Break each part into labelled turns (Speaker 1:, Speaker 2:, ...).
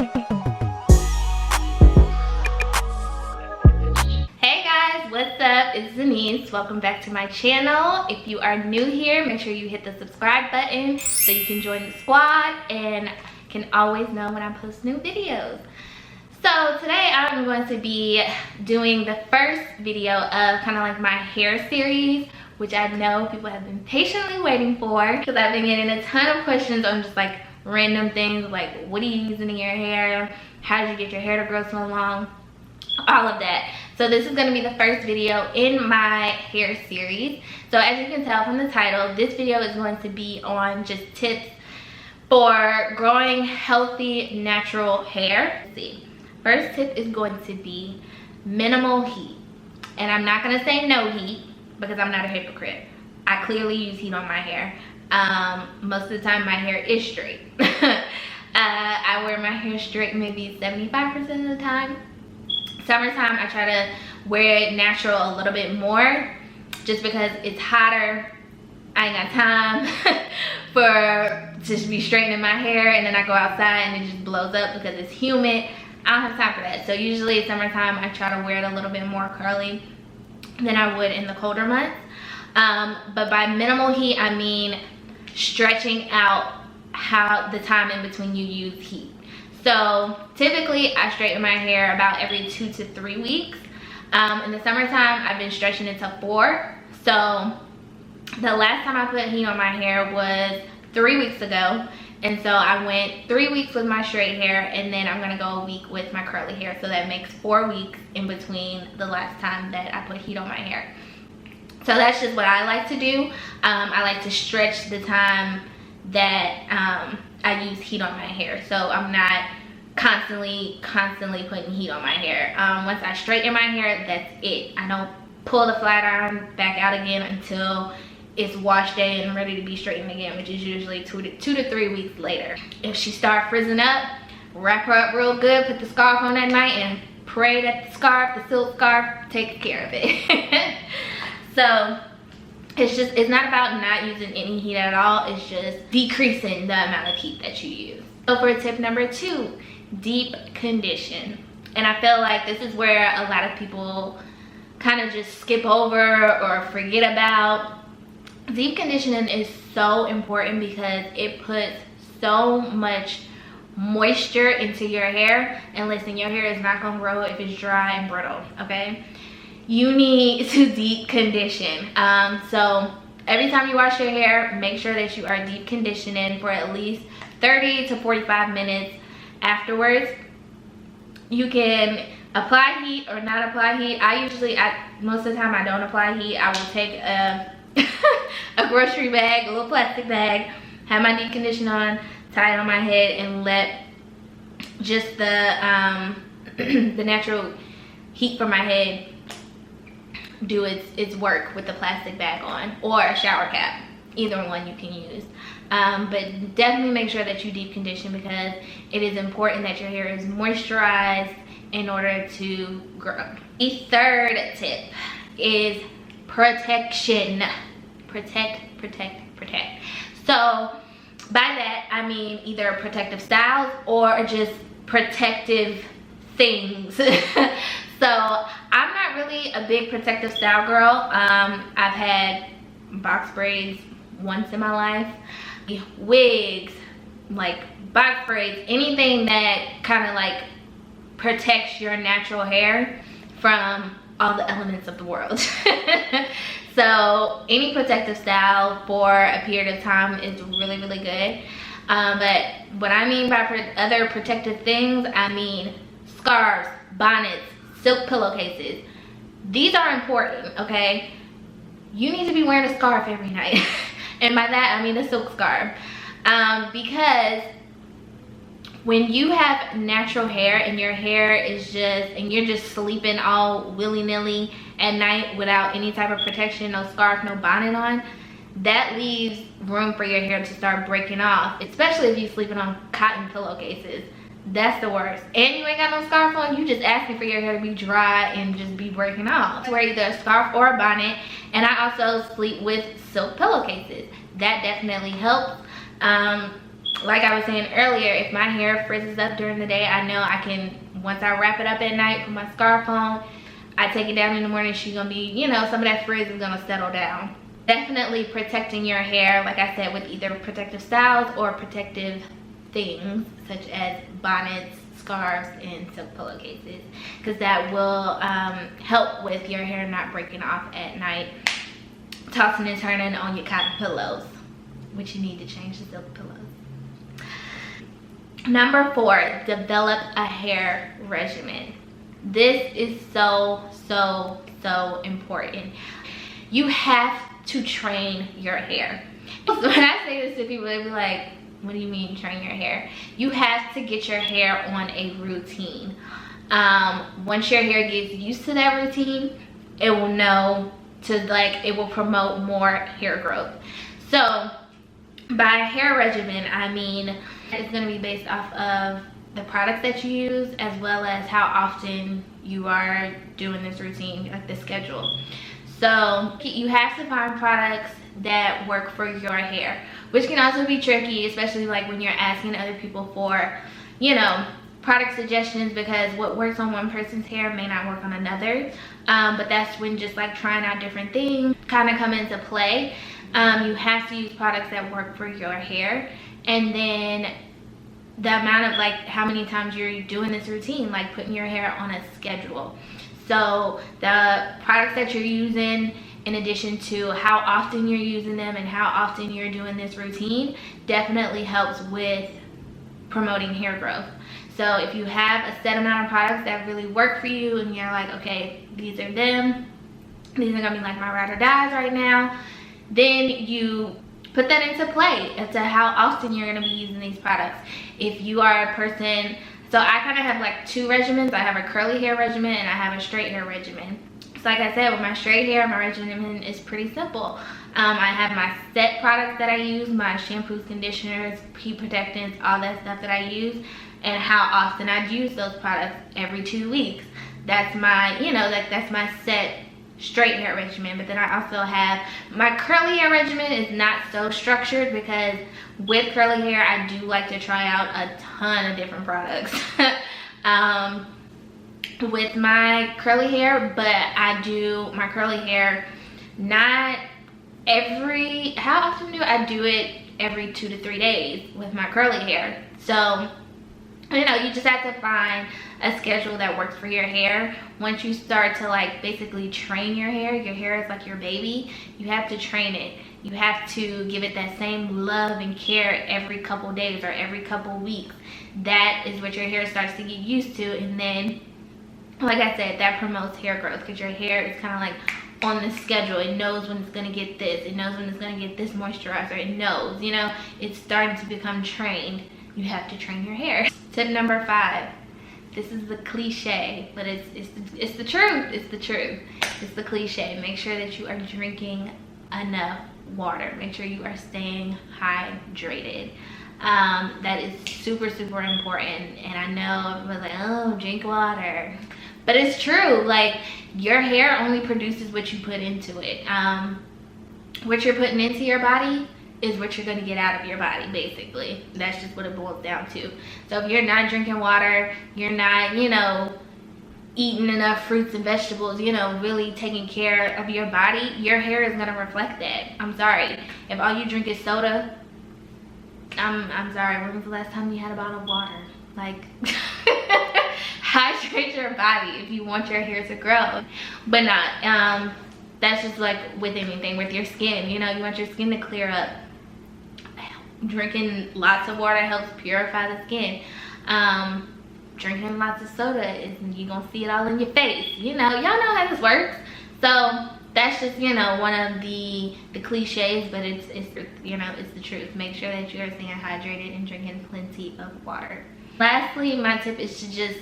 Speaker 1: Hey guys, what's up? It's Denise. Welcome back to my channel. If you are new here, make sure you hit the subscribe button so you can join the squad and can always know when I post new videos. So today I'm going to be doing the first video of kind of like my hair series, which I know people have been patiently waiting for because I've been getting a ton of questions on just like random things like what are you using in your hair, how did you get your hair to grow so long, all of that. So this is going to be the first video in my hair series. So as you can tell from the title, this video is going to be on just tips for growing healthy natural hair. Let's see. First tip is going to be minimal heat. And I'm not going to say no heat because I'm not a hypocrite. I clearly use heat on my hair. Most of the time my hair is straight. I wear my hair straight maybe 75% of the time. Summertime I try to wear it natural a little bit more just because it's hotter. I ain't got time for just be straightening my hair, and then I go outside and it just blows up because it's humid. I don't have time for that. So usually summertime I try to wear it a little bit more curly than I would in the colder months. But by minimal heat I mean stretching out how the time in between you use heat. So typically I straighten my hair about every 2 to 3 weeks. In the summertime I've been stretching it to 4. So the last time I put heat on my hair was 3 weeks ago. And so I went 3 weeks with my straight hair, and then I'm gonna go a week with my curly hair. So that makes 4 weeks in between the last time that I put heat on my hair. So that's just what I like to do. I like to stretch the time that I use heat on my hair. So I'm not constantly putting heat on my hair. Once I straighten my hair, that's it. I don't pull the flat iron back out again until it's wash day and ready to be straightened again, which is usually 2 to 3 weeks later. If she starts frizzing up, wrap her up real good, put the scarf on that night, and pray that the silk scarf, takes care of it. So it's not about not using any heat at all, it's just decreasing the amount of heat that you use. So for tip number 2, deep condition. And I feel like this is where a lot of people kind of just skip over or forget about. Deep conditioning is so important because it puts so much moisture into your hair. And listen, your hair is not gonna grow if it's dry and brittle, okay? You need to deep condition. So every time you wash your hair, make sure that you are deep conditioning for at least 30 to 45 minutes afterwards. You can apply heat or not apply heat. Most of the time I don't apply heat. I will take a grocery bag, a little plastic bag, have my deep conditioner on, tie it on my head, and let just the the natural heat from my head do its work with the plastic bag on, or a shower cap. Either one you can use. But definitely make sure that you deep condition because it is important that your hair is moisturized in order to grow. The third tip is protection. Protect. So by that I mean either protective styles or just protective things. So I'm not really a big protective style girl. I've had box braids once in my life, wigs, like box braids, anything that kind of like protects your natural hair from all the elements of the world. So any protective style for a period of time is really good. But what I mean by other protective things, I mean scarves, bonnets, silk pillowcases. These are important, okay? You need to be wearing a scarf every night. And by that I mean a silk scarf. Because when you have natural hair and your hair is you're just sleeping all willy-nilly at night without any type of protection, no scarf, no bonnet on, that leaves room for your hair to start breaking off, especially if you're sleeping on cotton pillowcases. That's the worst. And you ain't got no scarf on, you just asking for your hair to be dry and just be breaking off. Wear either a scarf or a bonnet. And I also sleep with silk pillowcases. That definitely helps. like I was saying earlier, if my hair frizzes up during the day, I know I can, once I wrap it up at night, put my scarf on, I take it down in the morning, she's gonna be, you know, some of that frizz is gonna settle down. Definitely protecting your hair, like I said, with either protective styles or protective things such as bonnets, scarves, and silk pillowcases, because that will help with your hair not breaking off at night, tossing and turning on your cotton pillows, which you need to change the silk pillows. Number 4, develop a hair regimen. This is so important. You have to train your hair. So when I say this to people, they be like, what do you mean train your hair? You have to get your hair on a routine. Once your hair gets used to that routine, it will know to, like, it will promote more hair growth. So by hair regimen, I mean it's going to be based off of the products that you use, as well as how often you are doing this routine, like the schedule. So you have to find products that work for your hair, which can also be tricky, especially like when you're asking other people for, you know, product suggestions, because what works on one person's hair may not work on another. But that's when just like trying out different things kind of come into play. You have to use products that work for your hair, and then the amount of, like, how many times you're doing this routine, like putting your hair on a schedule. So the products that you're using, in addition to how often you're using them and how often you're doing this routine, definitely helps with promoting hair growth. So if you have a set amount of products that really work for you and you're like, okay, these are them, these are gonna be like my ride or dies right now, then you put that into play as to how often you're going to be using these products. If you are a person, so I kind of have like 2 regimens. I have a curly hair regimen and I have a straight hair regimen. So like I said, with my straight hair, my regimen is pretty simple. I have my set products that I use, my shampoos, conditioners, heat protectants, all that stuff that I use, and how often I use those products every 2 weeks. That's my, you know, that's my set straight hair regimen. But then I also have my curly hair regimen. Is not so structured, because with curly hair I do like to try out a ton of different products with my curly hair. But I do my curly hair not every, how often do I do it? Every 2 to 3 days with my curly hair. So, you know, you just have to find a schedule that works for your hair. Once you start to, like, basically train your hair is like your baby. You have to train it. You have to give it that same love and care every couple days or every couple weeks. That is what your hair starts to get used to, and then, like I said, that promotes hair growth, because your hair is kind of like on the schedule. It knows when it's going to get this. It knows when it's going to get this moisturizer. It knows, you know, it's starting to become trained. You have to train your hair. Tip number 5. This is the cliche, but it's the truth. It's the truth. It's the cliche. Make sure that you are drinking enough water. Make sure you are staying hydrated. That is super important. And I know everyone's like, oh, drink water. But it's true. Like, your hair only produces what you put into it. What you're putting into your body is what you're going to get out of your body, basically. That's just what it boils down to. So if you're not drinking water, you're not, you know, eating enough fruits and vegetables, you know, really taking care of your body, your hair is going to reflect that. I'm sorry. If all you drink is soda, I'm sorry. When was the last time you had a bottle of water? Like, hydrate your body if you want your hair to grow. But not, that's just like with anything, with your skin. You know, you want your skin to clear up. Drinking lots of water helps purify the skin. Drinking lots of soda, you're gonna see it all in your face. You know, y'all know how this works. So that's just, you know, one of the cliches, but it's you know, it's the truth. Make sure that you're staying hydrated and drinking plenty of water. Lastly, my tip is to just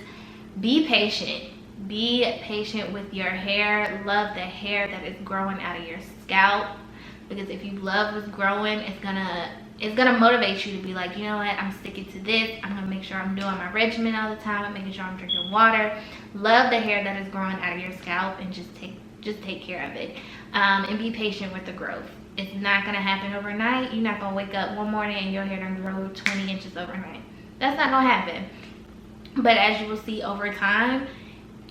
Speaker 1: be patient. Be patient with your hair. Love the hair that is growing out of your scalp, because if you love what's growing, it's gonna motivate you to be like, you know what, I'm sticking to this. I'm gonna make sure I'm doing my regimen all the time. I'm making sure I'm drinking water. Love the hair that is growing out of your scalp, and just take care of it, and be patient with the growth. It's not gonna happen overnight. You're not gonna wake up one morning and your hair done grow 20 inches overnight. That's not gonna happen. But as you will see over time,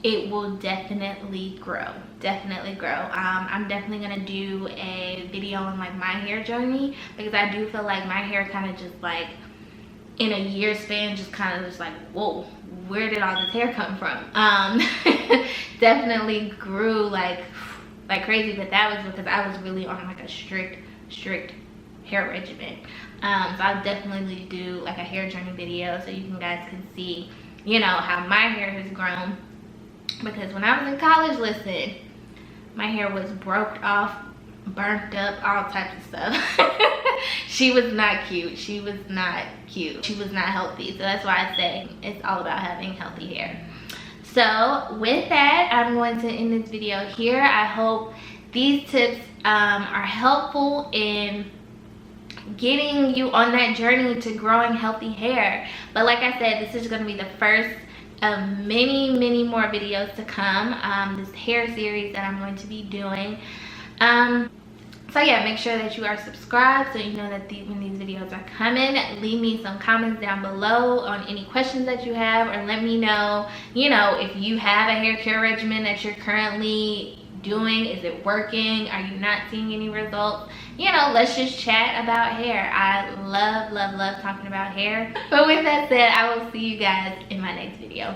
Speaker 1: it will definitely grow. Definitely grow. I'm definitely gonna do a video on like my hair journey, because I do feel like my hair kind of just like in a year span just kind of just like, whoa, where did all this hair come from? Definitely grew like crazy, but that was because I was really on like a strict hair regimen. So I'll definitely do like a hair journey video so you guys can see, you know, how my hair has grown. Because when I was in college, listen, my hair was broke off, burnt up, all types of stuff. She was not cute. She was not cute. She was not healthy. So that's why I say it's all about having healthy hair. So with that, I'm going to end this video here. I hope these tips are helpful in getting you on that journey to growing healthy hair. But like I said, this is going to be the first of many more videos to come. This hair series that I'm going to be doing. So yeah, make sure that you are subscribed so you know that when these videos are coming. Leave me some comments down below on any questions that you have, or let me know, you know, if you have a hair care regimen that you're currently doing. Is it working? Are you not seeing any results? You know, let's just chat about hair. I love talking about hair. But with that said, I will see you guys in my next video.